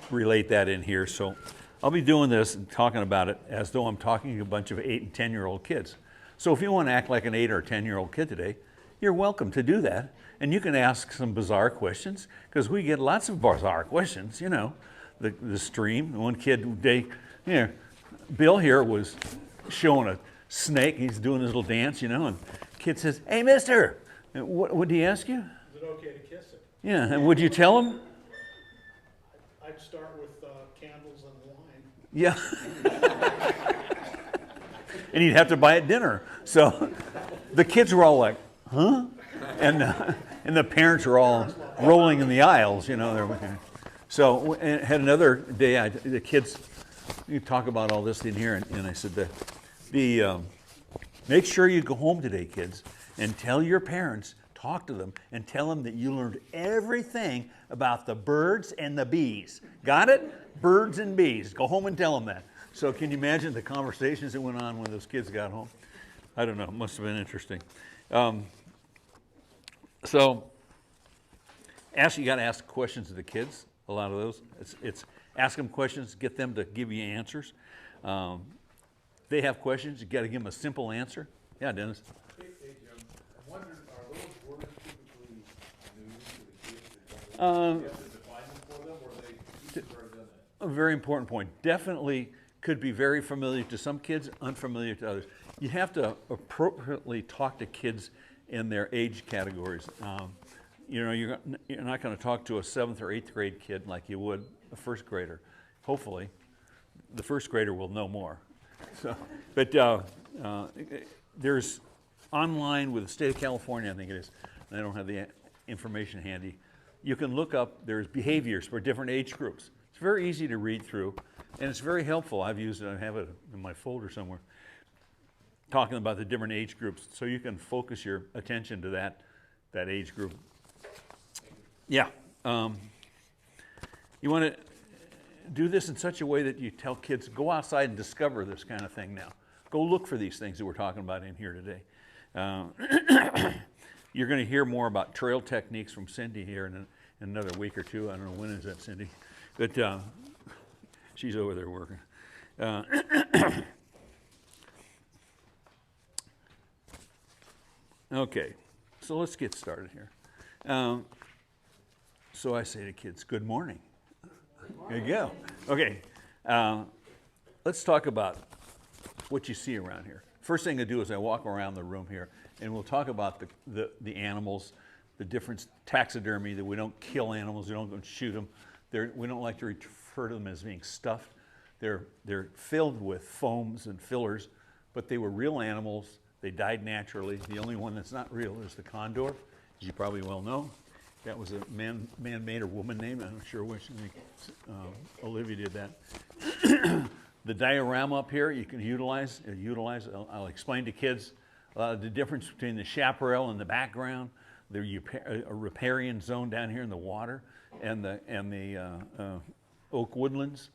relate that in here. So I'll be doing this and talking about it as though I'm talking to a bunch of 8 and 10-year-old kids. So if you want to act like an 8 or 10-year-old kid today, you're welcome to do that. And you can ask some bizarre questions, because we get lots of bizarre questions, you know. The stream, one kid, Bill here was showing a snake. He's doing his little dance, you know, and the kid says, "Hey, mister," what did he ask you? Is it okay to kiss it? Yeah, and would you tell him? I'd start with candles and wine. Yeah. And he'd have to buy it dinner. So the kids were all like, huh? And the parents were all rolling in the aisles, you know. So and had another day, the kids, you talk about all this in here, and I said, make sure you go home today, kids, and tell your parents, talk to them, and tell them that you learned everything about the birds and the bees. Got it? Birds and bees. Go home and tell them that. So can you imagine the conversations that went on when those kids got home? I don't know. It must have been interesting. So you got to ask questions of the kids. A lot of those. It's ask them questions, get them to give you answers. They have questions. You got to give them a simple answer. Yeah, Dennis. Hey, Jim. I'm wondering, are those words typically new to the kids? Do you have to define them for them, or they teach already done that? A very important point. Definitely could be very familiar to some kids, unfamiliar to others. You have to appropriately talk to kids in their age categories. You know, you're not going to talk to a 7th or 8th grade kid like you would a 1st grader. Hopefully, the 1st grader will know more. So, but there's online with the state of California, I think it is, and I don't have the information handy. You can look up, there's behaviors for different age groups. It's very easy to read through, and it's very helpful. I've used it, I have it in my folder somewhere, talking about the different age groups, so you can focus your attention to that age group. Yeah. You want to do this in such a way that you tell kids, go outside and discover this kind of thing now. Go look for these things that we're talking about in here today. You're going to hear more about trail techniques from Cindy here in another week or two. I don't know, when is that, Cindy? But she's over there working. Okay, so let's get started here. So I say to kids, good morning. There you go. Okay, let's talk about what you see around here. First thing I do is I walk around the room here, and we'll talk about the animals, the different taxidermy, that we don't kill animals, we don't go shoot them. We don't like to refer to them as being stuffed. They're filled with foams and fillers, but they were real animals. They died naturally. The only one that's not real is the condor, as you probably well know. That was a man-made or woman-made. I'm not sure which. I think Olivia did that. The diorama up here you can utilize. I'll explain to kids the difference between the chaparral in the background, the riparian zone down here in the water, and the oak woodlands.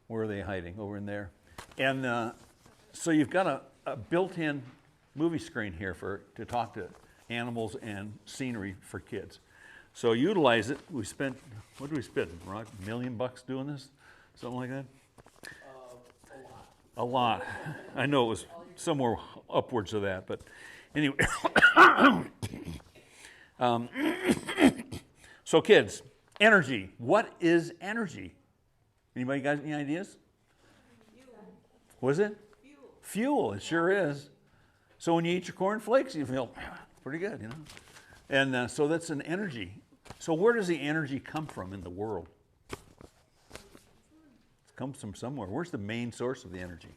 Where are they hiding? Over in there. And so you've got a built-in movie screen here to talk to animals and scenery for kids. So utilize it. We spent, what did we spend, Rod? $1 million doing this? Something like that? A lot. I know it was somewhere upwards of that, but anyway. So kids, energy. What is energy? Anybody got any ideas? What is it? Fuel. It sure is. So when you eat your cornflakes, you feel pretty good, you know. And so that's an energy. So where does the energy come from in the world? It comes from somewhere. Where's the main source of the energy?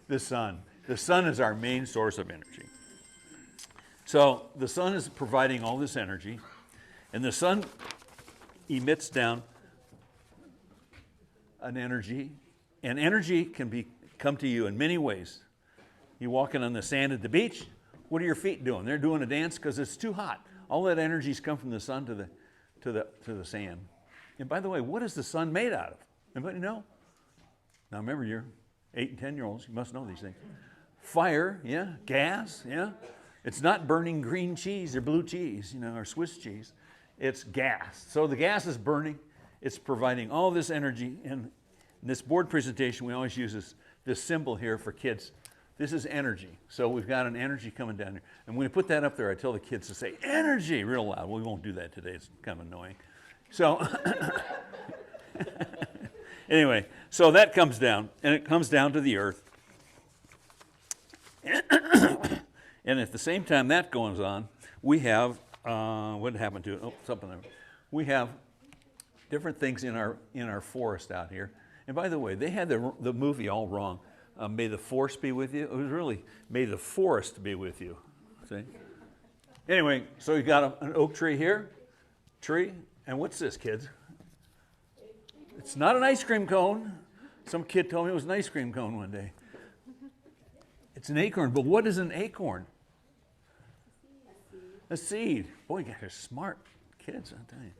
The sun. The sun is our main source of energy. So the sun is providing all this energy, and the sun emits down an energy, and energy can come to you in many ways. You're walking on the sand at the beach. What are your feet doing? They're doing a dance because it's too hot. All that energy's come from the sun to the sand. And by the way, what is the sun made out of? Anybody know? Now remember, you're 8 and 10-year-olds. You must know these things. Fire, yeah. Gas, yeah. It's not burning green cheese or blue cheese, you know, or Swiss cheese. It's gas. So the gas is burning. It's providing all this energy. And in this board presentation, we always use this symbol here for kids. This is energy. So we've got an energy coming down here. And when we put that up there, I tell the kids to say, energy, real loud. Well, we won't do that today. It's kind of annoying. So anyway, so that comes down, and it comes down to the earth. And at the same time that goes on, we have, what happened to it? Oh, something there. We have different things in our forest out here. And by the way, they had the movie all wrong. May the force be with you. It was really, may the forest be with you. See? Anyway, so you got an oak tree here, and what's this, kids? It's not an ice cream cone. Some kid told me it was an ice cream cone one day. It's an acorn, but what is an acorn? A seed. Boy, you guys are smart kids, I'll tell you.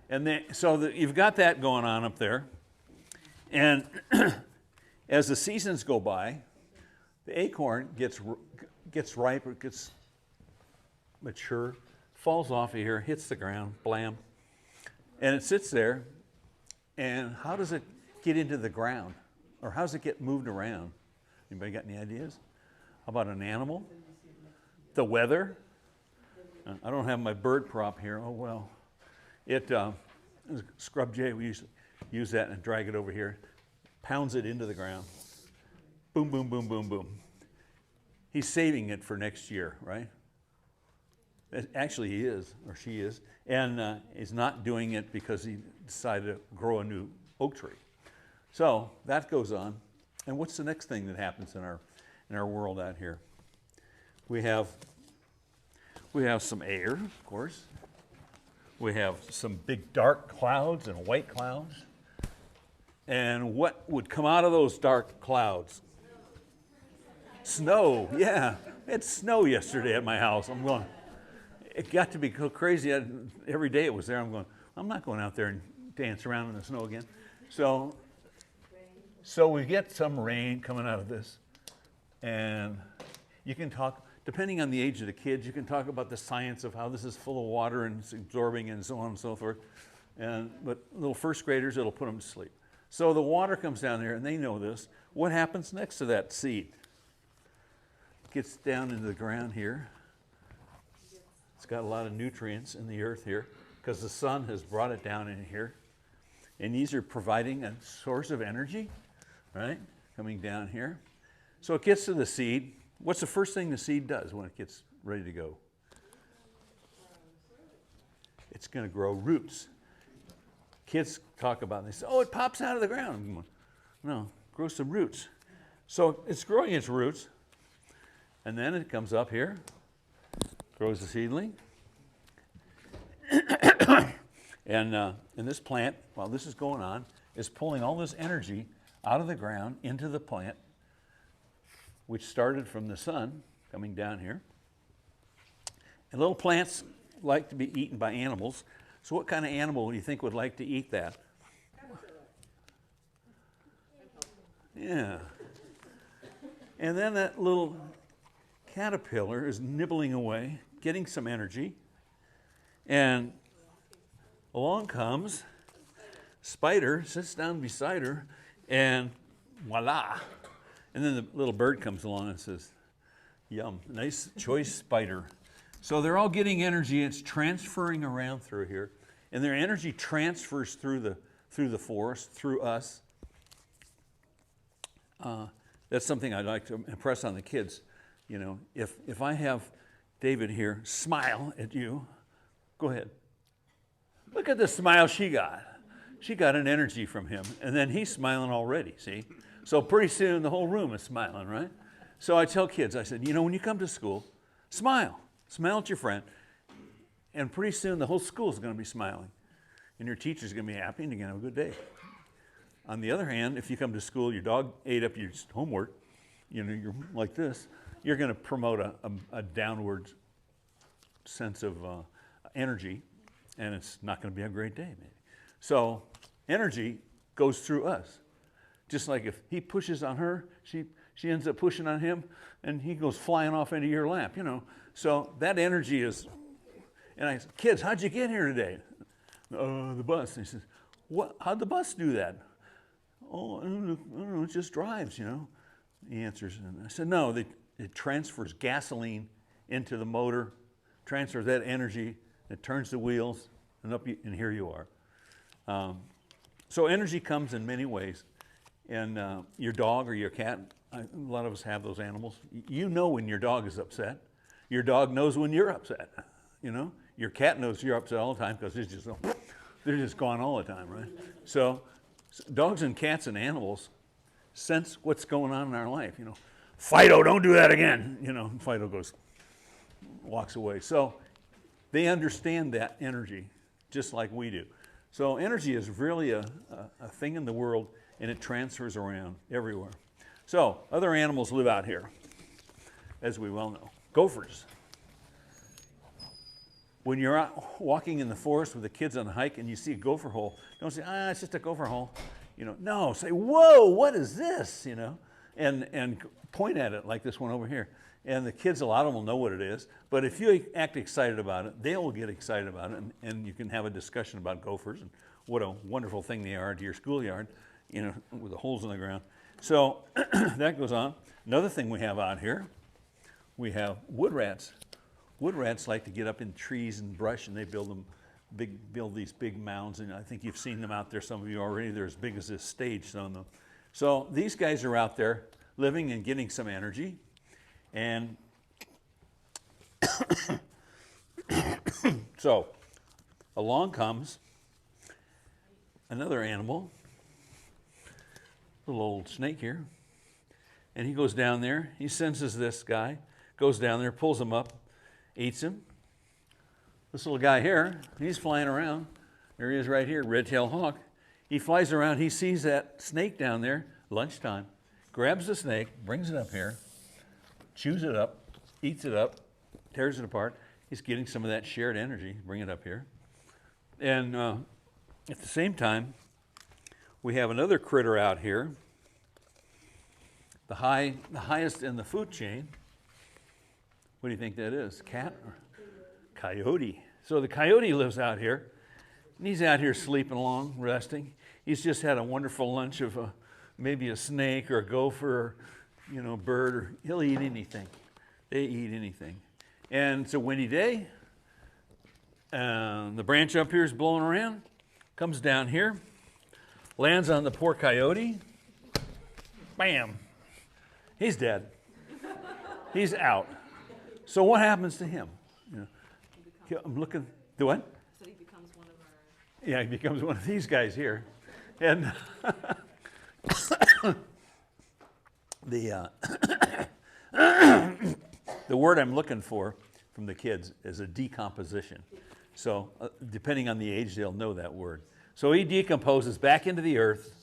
And so you've got that going on up there. And as the seasons go by, the acorn gets ripe, or gets mature, falls off of here, hits the ground, blam. And it sits there, and how does it get into the ground? Or how does it get moved around? Anybody got any ideas? How about an animal? The weather? I don't have my bird prop here. Oh, well. Scrub jay, we used to use that and drag it over here. Pounds it into the ground. Boom, boom, boom, boom, boom. He's saving it for next year, right? Actually, he is, or she is. And he's not doing it because he decided to grow a new oak tree. So that goes on. And what's the next thing that happens in our world out here? We have some air, of course. We have some big dark clouds and white clouds. And what would come out of those dark clouds? Snow, yeah. We had snow yesterday at my house. I'm going, it got to be crazy. Every day it was there. I'm going, I'm not going out there and dance around in the snow again. So we get some rain coming out of this. And you can talk, depending on the age of the kids, you can talk about the science of how this is full of water and it's absorbing and so on and so forth. But little first graders, it'll put them to sleep. So the water comes down there, and they know this. What happens next to that seed? It gets down into the ground here. It's got a lot of nutrients in the earth here because the sun has brought it down in here. And these are providing a source of energy, right? Coming down here. So it gets to the seed. What's the first thing the seed does when it gets ready to go? It's going to grow roots. Kids talk about it, they say, oh, it pops out of the ground. I'm going, no, grows some roots. So it's growing its roots, and then it comes up here, grows a seedling. And this plant, while this is going on, is pulling all this energy out of the ground into the plant, which started from the sun coming down here. And little plants like to be eaten by animals. So what kind of animal do you think would like to eat that? Yeah. And then that little caterpillar is nibbling away, getting some energy, and along comes spider, sits down beside her, and voila. And then the little bird comes along and says, yum, nice choice spider. So they're all getting energy, it's transferring around through here, and their energy transfers through the forest, through us. That's something I'd like to impress on the kids. You know, if I have David here smile at you, go ahead. Look at the smile she got. She got an energy from him, and then he's smiling already, see? So pretty soon the whole room is smiling, right? So I tell kids, I said, you know, when you come to school, smile. Smile at your friend, and pretty soon the whole school is going to be smiling, and your teacher's going to be happy, and you're going to have a good day. On the other hand, if you come to school, your dog ate up your homework, you know, you're like this, you're going to promote a downward sense of energy, and it's not going to be a great day, maybe. So energy goes through us. Just like if he pushes on her, she ends up pushing on him, and he goes flying off into your lap, you know. So that energy is, and I said, kids, how'd you get here today? The bus. And he says, what? How'd the bus do that? Oh, I don't know, it just drives, you know. He answers, and I said, no, it transfers gasoline into the motor, transfers that energy, it turns the wheels, and and here you are. So energy comes in many ways, and your dog or your cat, a lot of us have those animals. You know when your dog is upset. Your dog knows when you're upset, you know. Your cat knows you're upset all the time because they're just gone all the time, right? So dogs and cats and animals sense what's going on in our life, you know. Fido, don't do that again, you know. And Fido walks away. So they understand that energy just like we do. So energy is really a thing in the world, and it transfers around everywhere. So other animals live out here, as we well know. Gophers. When you're out walking in the forest with the kids on a hike and you see a gopher hole, don't say, it's just a gopher hole. You know, no, say, whoa, what is this? You know, and point at it like this one over here. And the kids, a lot of them will know what it is. But if you act excited about it, they will get excited about it. And you can have a discussion about gophers and what a wonderful thing they are to your schoolyard, you know, with the holes in the ground. So that goes on. Another thing we have out here, we have wood rats. Wood rats like to get up in trees and brush, and they build these big mounds. And I think you've seen them out there, some of you already. They're as big as this stage, some of them. So these guys are out there living and getting some energy. And so along comes another animal, little old snake here, and he goes down there. He senses this guy, goes down there, pulls him up, eats him. This little guy here, he's flying around. There he is right here, red-tailed hawk. He flies around, he sees that snake down there, lunchtime, grabs the snake, brings it up here, chews it up, eats it up, tears it apart. He's getting some of that shared energy, bring it up here. And at the same time, we have another critter out here, the highest in the food chain. What do you think that is? Cat or coyote? So the coyote lives out here, and he's out here sleeping along, resting. He's just had a wonderful lunch of maybe a snake or a gopher, or, you know, bird, or he'll eat anything. They eat anything. And it's a windy day. The branch up here is blowing around, comes down here, lands on the poor coyote. Bam! He's dead. He's out. So what happens to him? You know, I'm looking. The what? So he becomes one of our. Yeah, he becomes one of these guys here, and the word I'm looking for from the kids is a decomposition. So depending on the age, they'll know that word. So he decomposes back into the earth,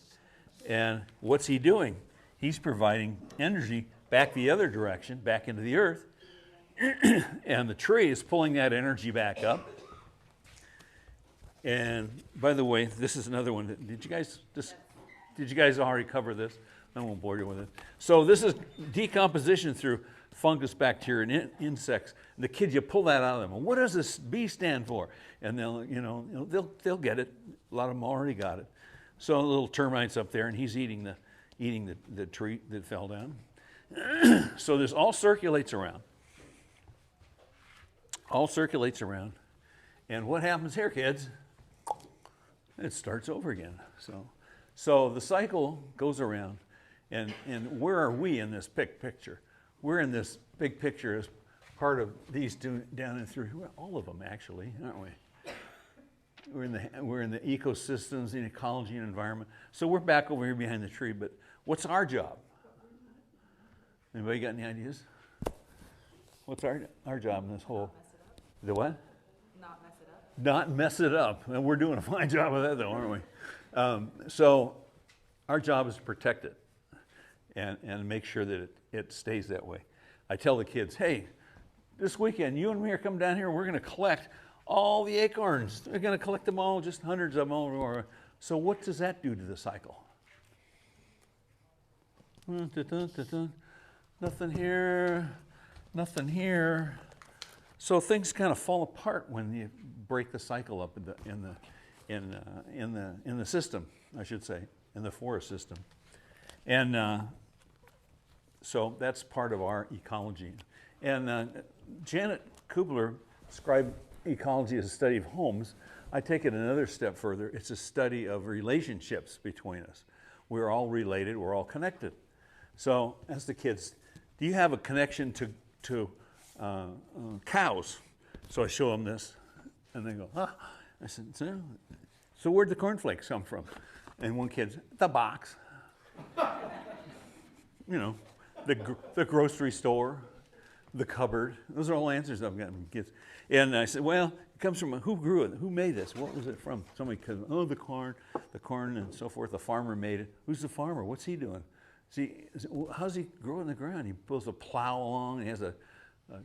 and what's he doing? He's providing energy back the other direction, back into the earth. And the tree is pulling that energy back up. And by the way, this is another one. Did you guys already cover this? I won't bore you with it. So this is decomposition through fungus, bacteria, and insects. And the kids, you pull that out of them. Well, what does this B stand for? And they'll get it. A lot of them already got it. So little termites up there, and he's eating the tree that fell down. So this all circulates around. All circulates around. And what happens here, kids? It starts over again. So the cycle goes around. And where are we in this big picture? We're in this big picture as part of these down and through, all of them actually, aren't we? We're in the ecosystems, the ecology and environment. So we're back over here behind the tree, but what's our job? Anybody got any ideas? What's our job in this whole? The what? Not mess it up. Not mess it up. And we're doing a fine job of that though, aren't we? So our job is to protect it and make sure that it stays that way. I tell the kids, hey, this weekend you and me are coming down here and we're going to collect all the acorns. We're going to collect them all, just hundreds of them all over. So what does that do to the cycle? Nothing here, nothing here. So things kind of fall apart when you break the cycle up in the system, I should say, in the forest system. And so that's part of our ecology. And Janet Kubler described ecology as a study of homes. I take it another step further. It's a study of relationships between us. We're all related. We're all connected. So as the kids, do you have a connection to cows? So I show them this, and they go, huh? I said, so where'd the cornflakes come from? And one kid's, the box. You know, the grocery store, the cupboard. Those are all answers I've gotten from kids. And I said, well, it comes from, who grew it? Who made this? What was it from? Somebody could, the corn and so forth. The farmer made it. Who's the farmer? What's he doing? How's he grow in the ground? He pulls a plow along, and he has a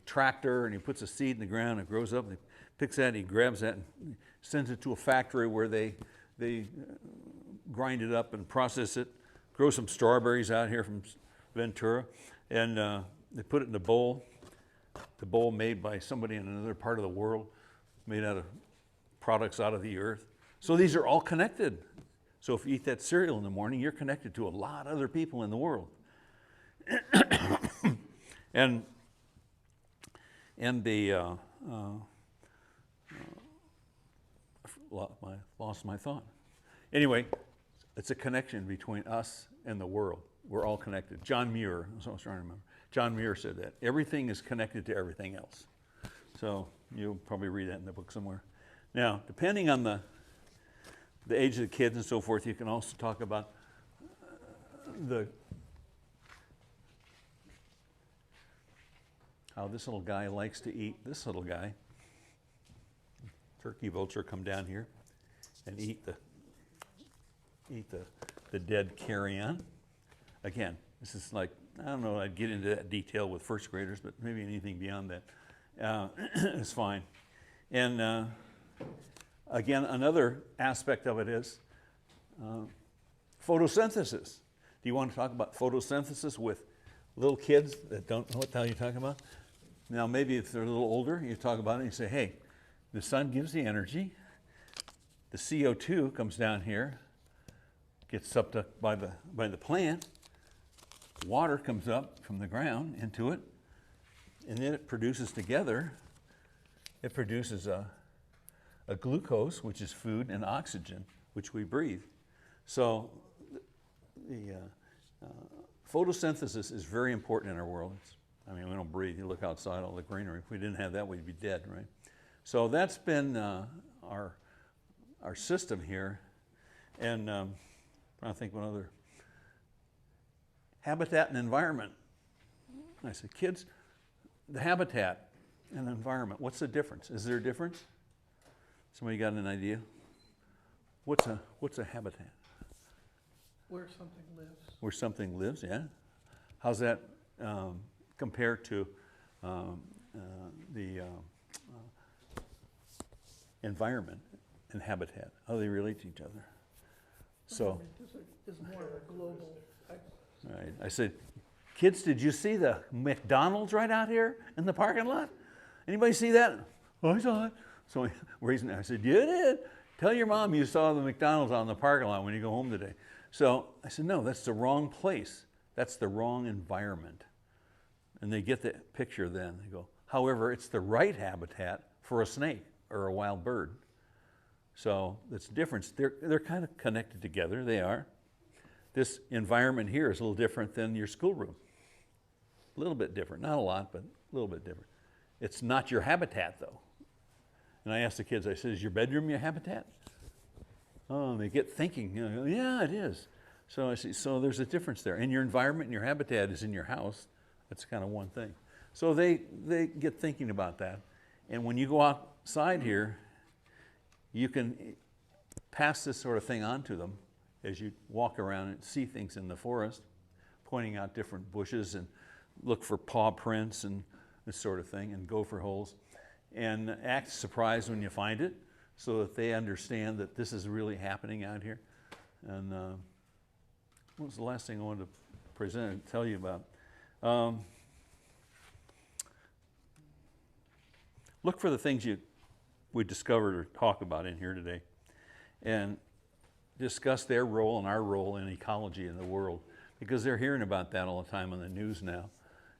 tractor, and he puts a seed in the ground, and it grows up, and he picks that, and he grabs that, and sends it to a factory where they grind it up and process it, grow some strawberries out here from Ventura, and they put it in a bowl. The bowl made by somebody in another part of the world, made out of products out of the earth. So these are all connected. So if you eat that cereal in the morning, you're connected to a lot of other people in the world. and the I lost my thought. Anyway, it's a connection between us and the world. We're all connected. John Muir, that's what I was trying to remember. John Muir said that. Everything is connected to everything else. So you'll probably read that in the book somewhere. Now, depending on the age of the kids and so forth, you can also talk about how this little guy likes to eat this little guy. Turkey vulture come down here and eat the dead carrion. Again, this is like, I don't know, I'd get into that detail with first graders, but maybe anything beyond that is fine. And again, another aspect of it is photosynthesis. Do you want to talk about photosynthesis with little kids that don't know what the hell you're talking about? Now, maybe if they're a little older, you talk about it and you say, hey, the sun gives the energy, the CO2 comes down here, gets sucked up by the plant, water comes up from the ground into it, and then it produces together, it produces a glucose, which is food, and oxygen, which we breathe. So the photosynthesis is very important in our world. I mean, we don't breathe. You look outside, all the greenery. If we didn't have that, we'd be dead, right? So that's been our system here. And I'm trying to think what other. Habitat and environment. I said, kids, the habitat and the environment, what's the difference? Is there a difference? Somebody got an idea? What's a habitat? Where something lives. Where something lives, yeah. How's that compare to the environment and habitat? How do they relate to each other? So, Is more of a global. right. I said, kids, did you see the McDonald's right out here in the parking lot? Anybody see that? Oh, I saw it. So I said, you did? Tell your mom you saw the McDonald's on the parking lot when you go home today. So I said, no, that's the wrong place. That's the wrong environment. And they get the picture then. They go, however, it's the right habitat for a snake or a wild bird. So that's the difference. They're kind of connected together. They are. This environment here is a little different than your schoolroom. A little bit different. Not a lot, but a little bit different. It's not your habitat, though. And I asked the kids, I said, is your bedroom your habitat? Oh, and they get thinking, you know, yeah, it is. So I see, so there's a difference there. And your environment and your habitat is in your house. That's kind of one thing. So they get thinking about that. And when you go outside here, you can pass this sort of thing on to them as you walk around and see things in the forest, pointing out different bushes and look for paw prints and this sort of thing, and gopher holes, and act surprised when you find it so that they understand that this is really happening out here. And what was the last thing I wanted to present and tell you about? Look for the things we discovered or talk about in here today, and discuss their role and our role in ecology in the world, because they're hearing about that all the time on the news now.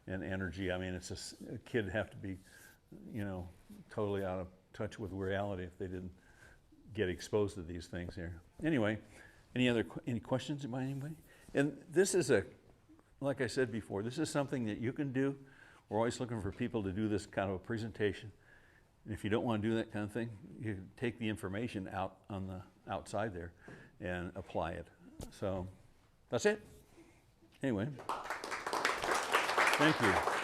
And energy, I mean, it's just, a kid have to be, you know, totally out of touch with reality if they didn't get exposed to these things here. Anyway, any questions about anybody? And this is like I said before, this is something that you can do. We're always looking for people to do this kind of a presentation. And if you don't want to do that kind of thing, you can take the information out on the outside there and apply it. So that's it. Anyway, thank you.